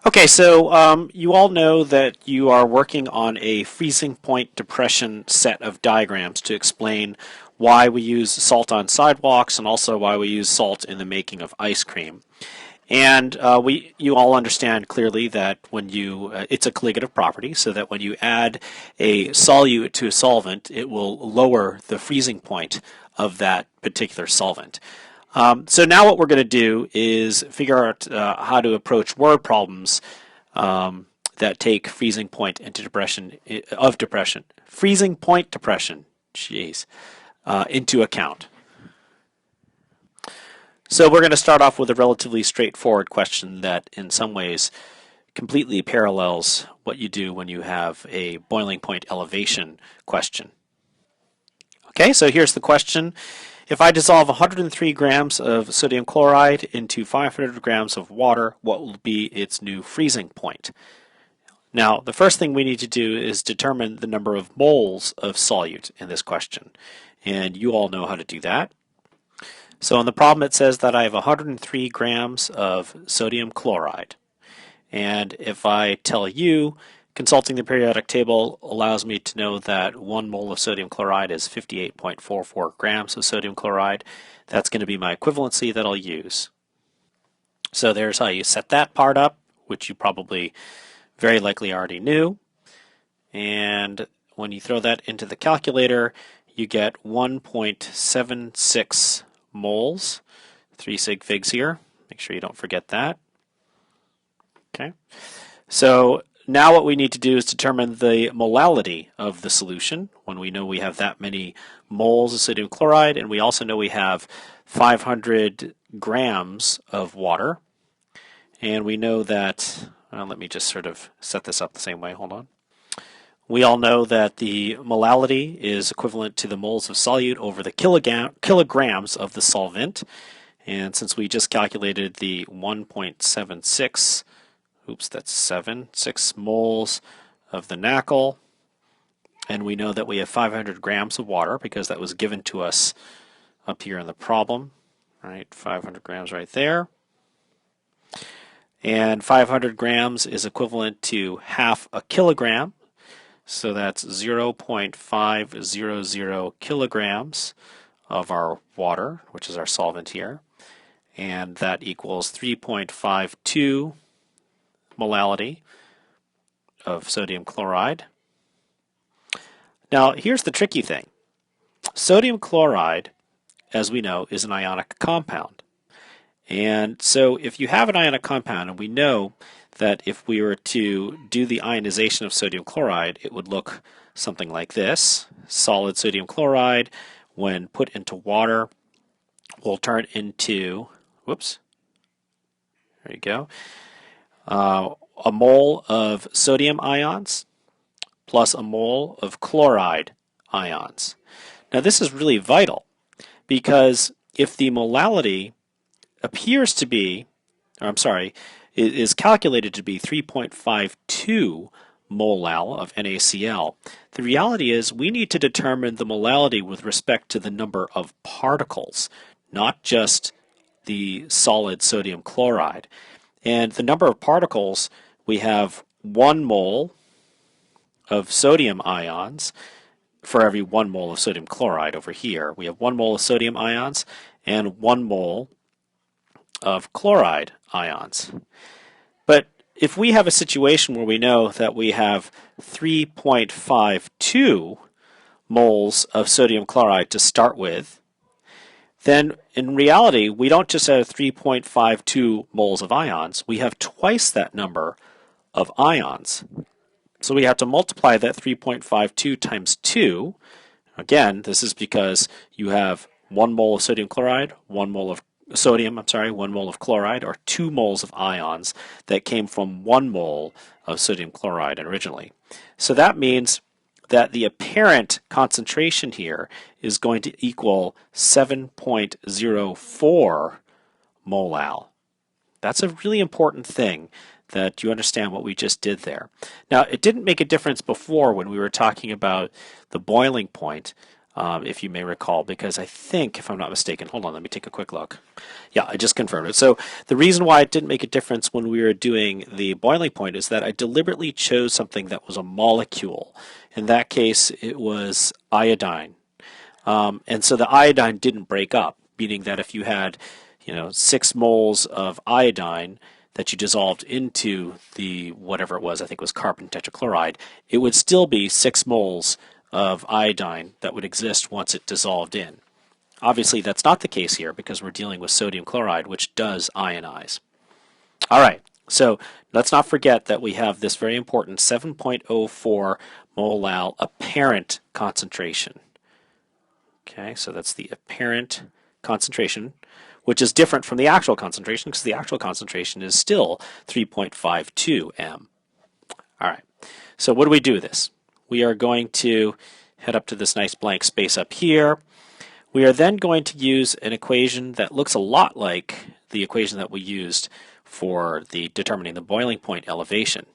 Okay, so you all know that you are working on a freezing point depression set of diagrams to explain why we use salt on sidewalks and also why we use salt in the making of ice cream. And you all understand clearly that when it's a colligative property, so that when you add a solute to a solvent, it will lower the freezing point of that particular solvent. So now what we're going to do is figure out how to approach word problems that take freezing point into freezing point depression, jeez, into account. So we're going to start off with a relatively straightforward question that in some ways completely parallels what you do when you have a boiling point elevation question. Okay, so here's the question. If I dissolve 103 grams of sodium chloride into 500 grams of water, what will be its new freezing point? Now, the first thing we need to do is determine the number of moles of solute in this question. And you all know how to do that. So in the problem it says that I have 103 grams of sodium chloride. And if I tell you, consulting the periodic table allows me to know that 1 mole of sodium chloride is 58.44 grams of sodium chloride. That's going to be my equivalency that I'll use. So there's how you set that part up, which you probably very likely already knew. And when you throw that into the calculator, you get 1.76 moles, 3 sig figs here. Make sure you don't forget that. Okay. So now what we need to do is determine the molality of the solution when we know we have that many moles of sodium chloride, and we also know we have 500 grams of water. And we know that, let me just sort of set this up the same way, hold on. We all know that the molality is equivalent to the moles of solute over the kilograms of the solvent. And since we just calculated the 1.76, that's 6 moles of the NaCl, and we know that we have 500 grams of water because that was given to us up here in the problem, right? 500 grams right there. And 500 grams is equivalent to half a kilogram. So that's 0.500 kilograms of our water, which is our solvent here. And that equals 3.52 molality of sodium chloride. Now, here's the tricky thing. Sodium chloride, as we know, is an ionic compound. And so if you have an ionic compound, and we know that if we were to do the ionization of sodium chloride, it would look something like this. Solid sodium chloride, when put into water, will turn into, there you go, a mole of sodium ions plus a mole of chloride ions. Now this is really vital because if the molality appears to be, is calculated to be 3.52 molal of NaCl, the reality is we need to determine the molality with respect to the number of particles, not just the solid sodium chloride. And the number of particles, we have 1 mole of sodium ions for every 1 mole of sodium chloride over here. We have 1 mole of sodium ions and 1 mole of chloride ions. But if we have a situation where we know that we have 3.52 moles of sodium chloride to start with, then in reality we don't just have 3.52 moles of ions, we have twice that number of ions. So we have to multiply that 3.52 times 2. Again, this is because you have 1 mole of sodium chloride, 1 mole of 1 mole of chloride, or 2 moles of ions that came from 1 mole of sodium chloride originally. So that means that the apparent concentration here is going to equal 7.04 molal. That's a really important thing that you understand what we just did there. Now, it didn't make a difference before when we were talking about the boiling point. if you may recall, because I think, if I'm not mistaken, hold on, let me take a quick look. Yeah, I just confirmed it. So the reason why it didn't make a difference when we were doing the boiling point is that I deliberately chose something that was a molecule. In that case, it was iodine. And so the iodine didn't break up, meaning that if you had, 6 moles of iodine that you dissolved into the whatever it was, I think it was carbon tetrachloride, it would still be 6 moles of iodine that would exist once it dissolved in. Obviously, that's not the case here because we're dealing with sodium chloride, which does ionize. All right, so let's not forget that we have this very important 7.04 molal apparent concentration. Okay, so that's the apparent concentration, which is different from the actual concentration because the actual concentration is still 3.52 m. All right, so what do we do with this? We are going to head up to this nice blank space up here. We are then going to use an equation that looks a lot like the equation that we used for determining the boiling point elevation.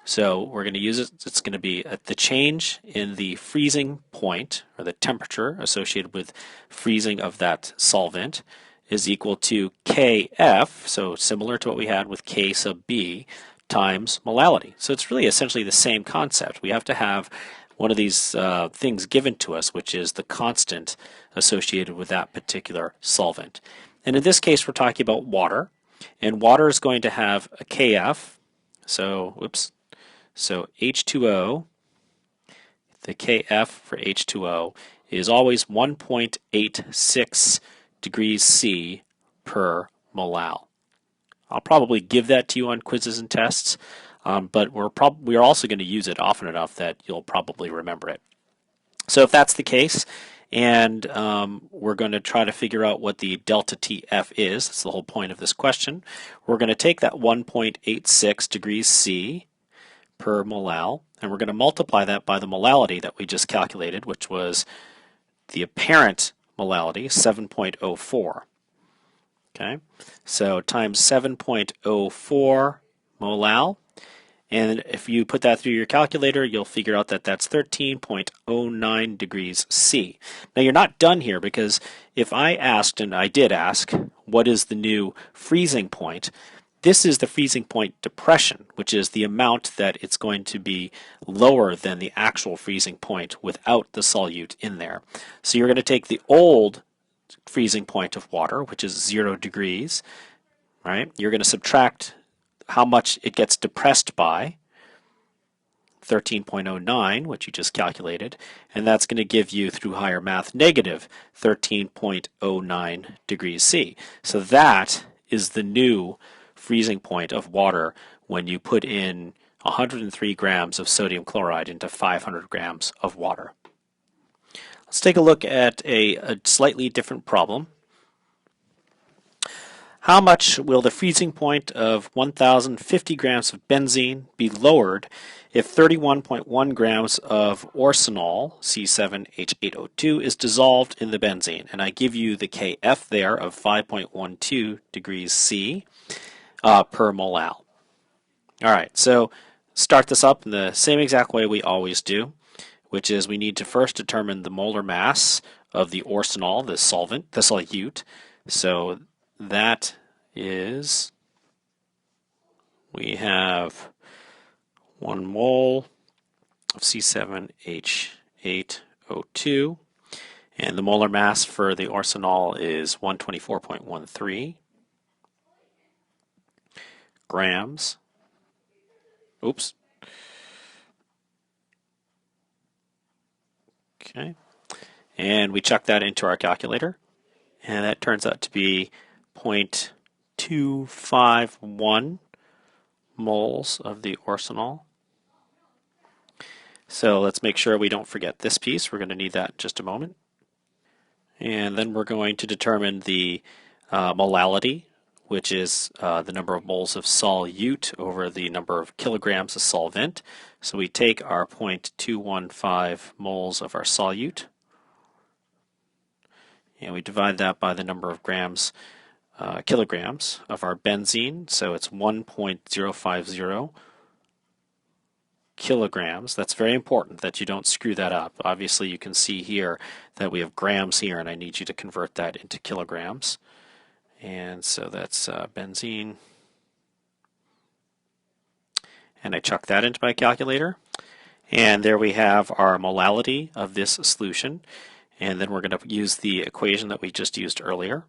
So we're going to use it. It's going to be the change in the freezing point, or the temperature associated with freezing of that solvent, is equal to Kf, so similar to what we had with K sub B, times molality. So it's really essentially the same concept. We have to have one of these things given to us, which is the constant associated with that particular solvent. And in this case, we're talking about water. And water is going to have a Kf. So H2O, the Kf for H2O is always 1.86 degrees C per molal. I'll probably give that to you on quizzes and tests, but we're also going to use it often enough that you'll probably remember it. So if that's the case, and we're going to try to figure out what the delta TF is, that's the whole point of this question, we're going to take that 1.86 degrees C per molal, and we're going to multiply that by the molality that we just calculated, which was the apparent molality, 7.04. Okay, so times 7.04 molal, and if you put that through your calculator, you'll figure out that that's 13.09 degrees C. Now you're not done here, because if I asked, and I did ask, what is the new freezing point, this is the freezing point depression, which is the amount that it's going to be lower than the actual freezing point without the solute in there. So you're going to take the old freezing point of water, which is 0 degrees, right? You're going to subtract how much it gets depressed by, 13.09, which you just calculated, and that's going to give you, through higher math, negative 13.09 degrees C. So that is the new freezing point of water when you put in 103 grams of sodium chloride into 500 grams of water. Let's take a look at a slightly different problem. How much will the freezing point of 1,050 grams of benzene be lowered if 31.1 grams of orsanol, C7H8O2, is dissolved in the benzene? And I give you the Kf there of 5.12 degrees C per molal. All right, so start this up in the same exact way we always do, which is we need to first determine the molar mass of the orsanol, the solvent, the solute. So that is, we have 1 mole of C7H8O2, and the molar mass for the orsanol is 124.13 grams. Oops. Okay. And we chuck that into our calculator, and that turns out to be 0.251 moles of the orsanol. So let's make sure we don't forget this piece. We're going to need that in just a moment. And then we're going to determine the molality, which is the number of moles of solute over the number of kilograms of solvent. So we take our 0.215 moles of our solute, and we divide that by the number of kilograms of our benzene. So it's 1.050 kilograms. That's very important that you don't screw that up. Obviously, you can see here that we have grams here, and I need you to convert that into kilograms. And so that's benzene. And I chuck that into my calculator. And there we have our molality of this solution. And then we're going to use the equation that we just used earlier.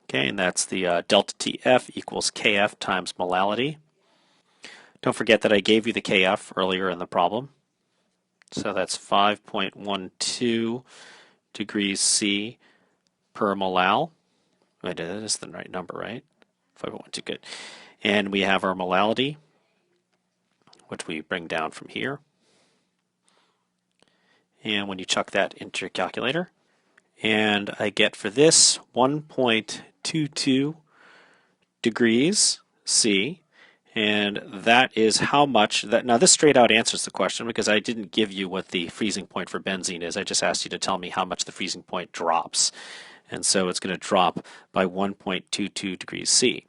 Okay, and that's the delta TF equals KF times molality. Don't forget that I gave you the KF earlier in the problem. So that's 5.12 degrees C per molal. Wait, that is the right number, right? 5.12, good. And we have our molality, which we bring down from here. And when you chuck that into your calculator, and I get for this 1.22 degrees C, and that is how much that. Now this straight out answers the question because I didn't give you what the freezing point for benzene is. I just asked you to tell me how much the freezing point drops. And so it's going to drop by 1.22 degrees C.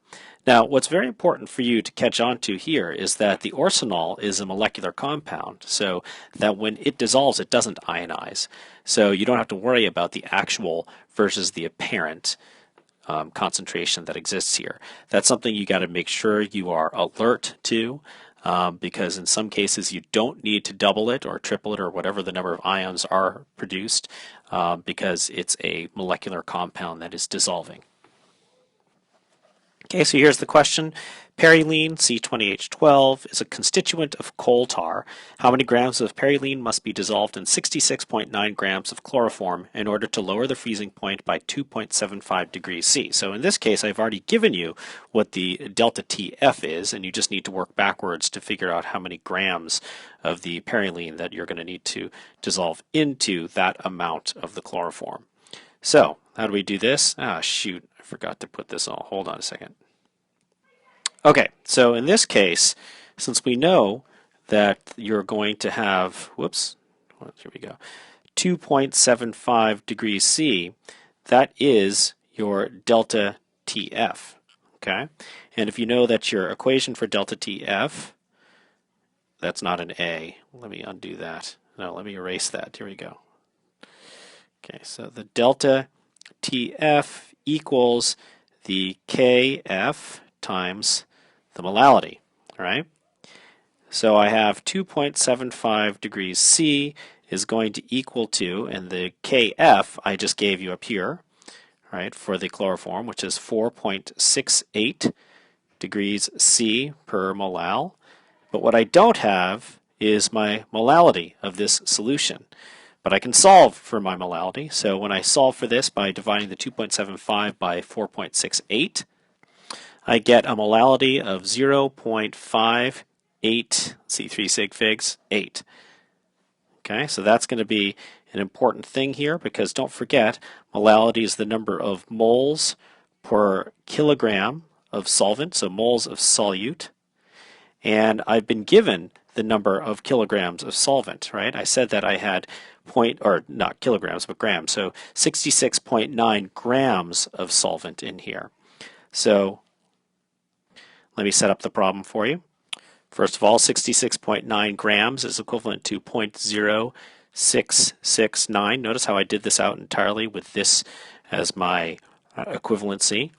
Now, what's very important for you to catch on to here is that the orsanol is a molecular compound, so that when it dissolves, it doesn't ionize. So you don't have to worry about the actual versus the apparent concentration that exists here. That's something you got to make sure you are alert to, because in some cases you don't need to double it or triple it or whatever the number of ions are produced, because it's a molecular compound that is dissolving. Okay, so here's the question. Perilene, C20H12, is a constituent of coal tar. How many grams of perilene must be dissolved in 66.9 grams of chloroform in order to lower the freezing point by 2.75 degrees C? So in this case, I've already given you what the delta TF is, and you just need to work backwards to figure out how many grams of the perilene that you're going to need to dissolve into that amount of the chloroform. So, how do we do this? Ah, shoot, I forgot to put this on. Hold on a second. Okay, so in this case, since we know that you're going to have, whoops, here we go, 2.75 degrees C, that is your delta TF, okay? And if you know that your equation for delta TF, that's not an A. Let me undo that. No, let me erase that. Here we go. Okay, so the delta TF equals the KF times the molality, all right? So I have 2.75 degrees C is going to equal to, and the KF I just gave you up here, all right, for the chloroform, which is 4.68 degrees C per molal. But what I don't have is my molality of this solution. But I can solve for my molality. So when I solve for this by dividing the 2.75 by 4.68, I get a molality of 0.58, let's see, 3 sig figs, 8. Okay, so that's going to be an important thing here because don't forget, molality is the number of moles per kilogram of solvent, so moles of solute. And I've been given the number of kilograms of solvent, right? I said that I had not kilograms, but grams. So 66.9 grams of solvent in here. So let me set up the problem for you. First of all, 66.9 grams is equivalent to 0.0669. Notice how I did this out entirely with this as my equivalency.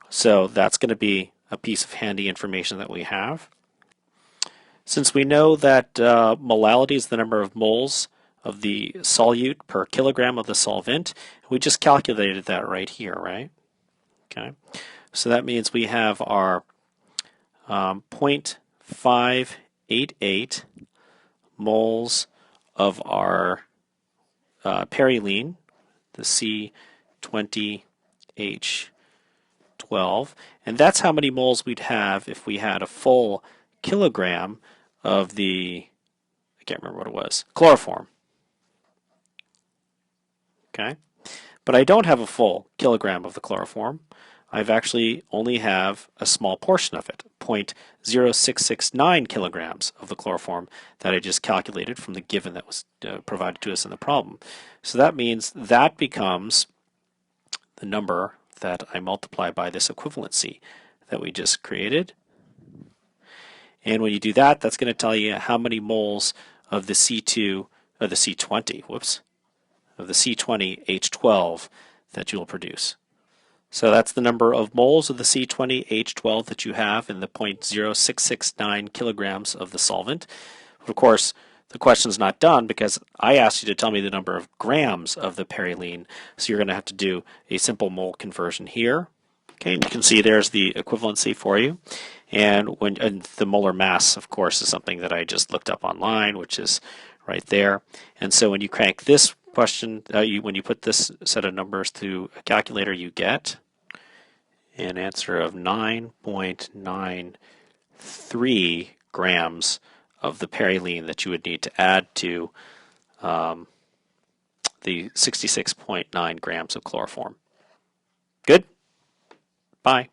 So that's going to be a piece of handy information that we have. Since we know that molality is the number of moles of the solute per kilogram of the solvent, we just calculated that right here, right? Okay, so that means we have our 0.588 moles of our perilene, the C20H12, and that's how many moles we'd have if we had a full kilogram of the, I can't remember what it was, chloroform. Okay, but I don't have a full kilogram of the chloroform. I've actually only have a small portion of it, 0.0669 kilograms of the chloroform that I just calculated from the given that was provided to us in the problem. So that means that becomes the number that I multiply by this equivalency that we just created. And when you do that, that's going to tell you how many moles of the C2, or the C20, whoops, of the C20H12 that you'll produce. So that's the number of moles of the C20H12 that you have in the 0.0669 kilograms of the solvent. But of course, the question's not done because I asked you to tell me the number of grams of the perylene, so you're going to have to do a simple mole conversion here. Okay, and you can see there's the equivalency for you. And the molar mass, of course, is something that I just looked up online, which is right there. And so when you crank this question, when you put this set of numbers through a calculator, you get an answer of 9.93 grams of the perylene that you would need to add to the 66.9 grams of chloroform. Good? Bye.